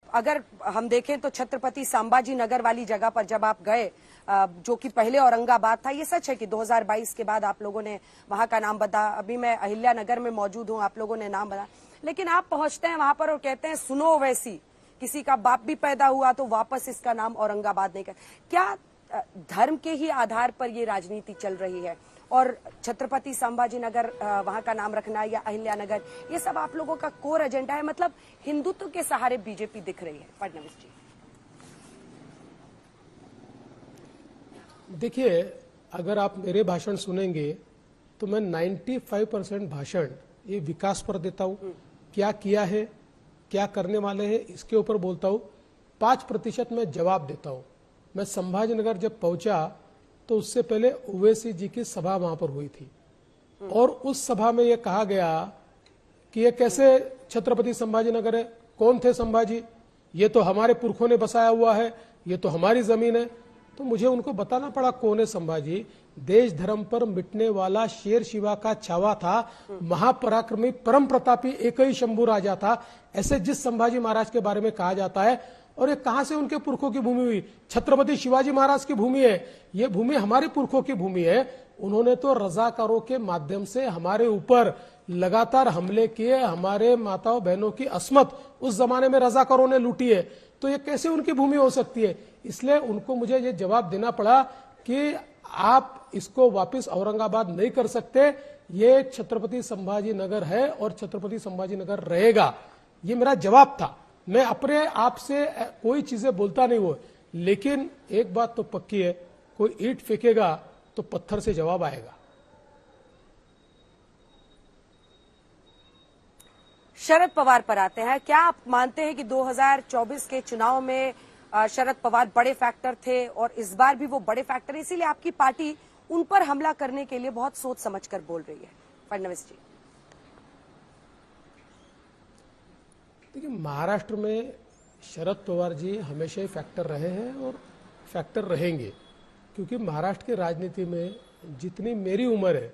अगर हम देखें तो छत्रपति संभाजी नगर वाली जगह पर जब आप गए, जो कि पहले औरंगाबाद था, ये सच है कि 2022 के बाद आप लोगों ने वहां का नाम बदला। अभी मैं अहिल्या नगर में मौजूद हूं, आप लोगों ने नाम बदला, लेकिन आप पहुंचते हैं वहां पर और कहते हैं सुनो वैसी, किसी का बाप भी पैदा हुआ तो वापस इसका नाम औरंगाबाद नहीं कर। क्या धर्म के ही आधार पर ये राजनीति चल रही है? और छत्रपति संभाजी नगर वहां का नाम रखना या अहिल्या नगर, ये सब आप लोगों का कोर एजेंडा है? मतलब हिंदुत्व के सहारे बीजेपी दिख रही है। फडणवीस जी, देखिए, अगर आप मेरे भाषण सुनेंगे तो मैं 95% भाषण ये विकास पर देता हूं, क्या किया है, क्या करने वाले हैं, इसके ऊपर बोलता हूं। 5% मैं जवाब देता हूं। मैं संभाजीनगर जब पहुंचा तो उससे पहले ओवैसी जी की सभा वहां पर हुई थी और उस सभा में यह कहा गया कि ये कैसे छत्रपति संभाजीनगर है, कौन थे संभाजी, ये तो हमारे पुरखों ने बसाया हुआ है, ये तो हमारी जमीन है। तो मुझे उनको बताना पड़ा कौन है संभाजी। देश धर्म पर मिटने वाला शेर शिवा का छावा था, महापराक्रमी परम प्रतापी एक ही शंभू राजा था, ऐसे जिस संभाजी महाराज के बारे में कहा जाता है। और ये कहां से उनके पुरखों की भूमि हुई? छत्रपति शिवाजी महाराज की भूमि है, ये भूमि हमारे पुरखों की भूमि है। उन्होंने तो रजाकारों के माध्यम से हमारे ऊपर लगातार हमले किए, हमारे माताओं बहनों की अस्मत उस जमाने में रजाकारों ने लूटी है, तो ये कैसे उनकी भूमि हो सकती है? इसलिए उनको मुझे ये जवाब देना पड़ा कि आप इसको वापस औरंगाबाद नहीं कर सकते, ये छत्रपति संभाजी नगर है और छत्रपति संभाजी नगर रहेगा। ये मेरा जवाब था। मैं अपने आप से कोई चीजें बोलता नहीं हूं, लेकिन एक बात तो पक्की है, कोई ईंट फेंकेगा तो पत्थर से जवाब आएगा। शरद पवार पर आते हैं। क्या आप मानते हैं कि 2024 के चुनाव में शरद पवार बड़े फैक्टर थे और इस बार भी वो बड़े फैक्टर है, इसीलिए आपकी पार्टी उन पर हमला करने के लिए बहुत सोच समझकर बोल रही है? फडणवीस जी, देखिए, महाराष्ट्र में शरद पवार जी हमेशा ही फैक्टर रहे हैं और फैक्टर रहेंगे, क्योंकि महाराष्ट्र की राजनीति में जितनी मेरी उम्र है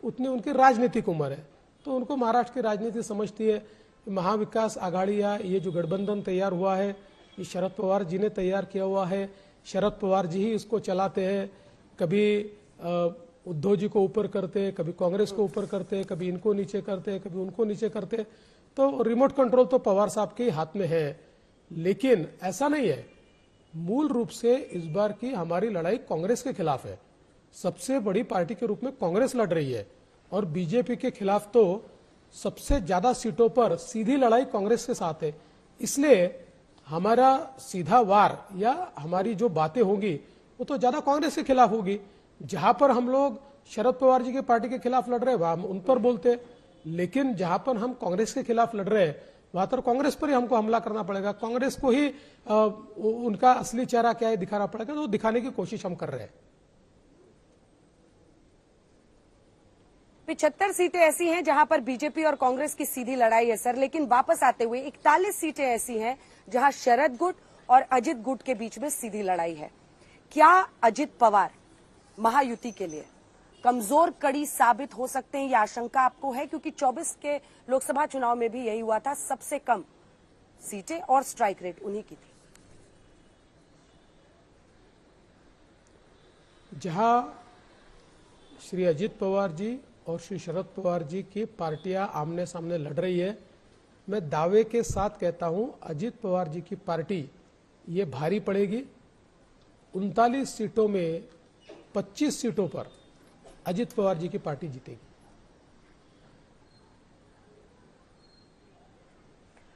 उतनी उनकी राजनीतिक उम्र है, तो उनको महाराष्ट्र की राजनीति समझती है। महाविकास आघाड़ी या ये जो गठबंधन तैयार हुआ है, ये शरद पवार जी ने तैयार किया हुआ है, शरद पवार जी ही इसको चलाते हैं। कभी उद्धव जी को ऊपर करते, कभी कांग्रेस को ऊपर करते, कभी इनको नीचे करते, कभी उनको नीचे करते, तो रिमोट कंट्रोल तो पवार साहब के हाथ में है। लेकिन ऐसा नहीं है, मूल रूप से इस बार की हमारी लड़ाई कांग्रेस के खिलाफ है। सबसे बड़ी पार्टी के रूप में कांग्रेस लड़ रही है और बीजेपी के खिलाफ तो सबसे ज्यादा सीटों पर सीधी लड़ाई कांग्रेस के साथ है। इसलिए हमारा सीधा वार या हमारी जो बातें होंगी वो तो ज्यादा कांग्रेस के खिलाफ होगी। जहां पर हम लोग शरद पवार जी की पार्टी के खिलाफ लड़ रहे हैं वहां हम उन पर बोलते, लेकिन जहां पर हम कांग्रेस के खिलाफ लड़ रहे हैं वहां तो कांग्रेस पर ही हमको हमला करना पड़ेगा, कांग्रेस को ही उनका असली चेहरा क्या है दिखाना पड़ेगा, तो दिखाने की कोशिश हम कर रहे हैं। 75 सीटें ऐसी हैं जहां पर बीजेपी और कांग्रेस की सीधी लड़ाई है सर, लेकिन वापस आते हुए 41 सीटें ऐसी हैं जहां शरद गुट और अजित गुट के बीच में सीधी लड़ाई है। क्या अजित पवार महायुति के लिए कमजोर कड़ी साबित हो सकते हैं, ये आशंका आपको है? क्योंकि 24 के लोकसभा चुनाव में भी यही हुआ था, सबसे कम सीटें और स्ट्राइक रेट उन्हीं की थी। जहां श्री अजित पवार जी और श्री शरद पवार जी की पार्टियां आमने सामने लड़ रही है, मैं दावे के साथ कहता हूं अजित पवार जी की पार्टी ये भारी पड़ेगी। 39 सीटों में 25 सीटों पर अजित पवार जी की पार्टी जीतेगी।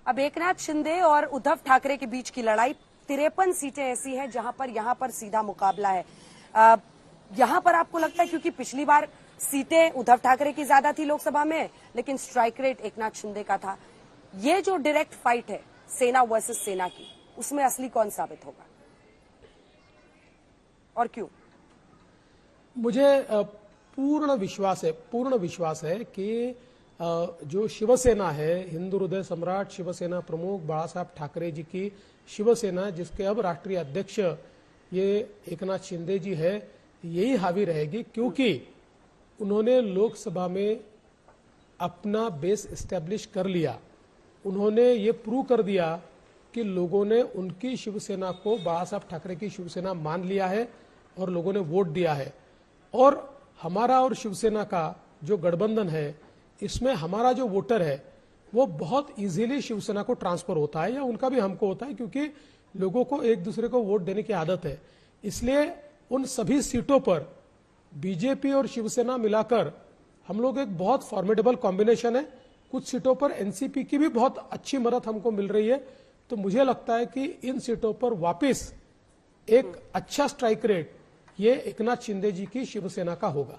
अब एकनाथ शिंदे और उद्धव ठाकरे के बीच की लड़ाई, 53 सीटें ऐसी हैं जहां पर यहां पर मुकाबला है। यहां पर आपको लगता है, क्योंकि पिछली बार सीटें उद्धव ठाकरे की ज्यादा थी लोकसभा में, लेकिन स्ट्राइक रेट एकनाथ शिंदे का था, ये जो डायरेक्ट फाइट है सेना वर्सेस सेना की, उसमें असली कौन साबित होगा और क्यों? मुझे पूर्ण विश्वास है कि जो शिवसेना है, हिंदू हृदय सम्राट शिवसेना प्रमुख बाला साहब ठाकरे जी की शिवसेना, जिसके अब राष्ट्रीय अध्यक्ष ये एकनाथ शिंदे जी है, यही हावी रहेगी, क्योंकि उन्होंने लोकसभा में अपना बेस एस्टेब्लिश कर लिया। उन्होंने ये प्रूव कर दिया कि लोगों ने उनकी शिवसेना को, बाला साहब ठाकरे की शिवसेना मान लिया है और लोगों ने वोट दिया है। और हमारा और शिवसेना का जो गठबंधन है, इसमें हमारा जो वोटर है वो बहुत इजीली शिवसेना को ट्रांसफर होता है, या उनका भी हमको होता है, क्योंकि लोगों को एक दूसरे को वोट देने की आदत है। इसलिए उन सभी सीटों पर बीजेपी और शिवसेना मिलाकर हम लोग एक बहुत फॉर्मेडेबल कॉम्बिनेशन है। कुछ सीटों पर एनसीपी की भी बहुत अच्छी मदद हमको मिल रही है। तो मुझे लगता है कि इन सीटों पर वापस एक अच्छा स्ट्राइक रेट ये एकनाथ शिंदे जी की शिवसेना का होगा।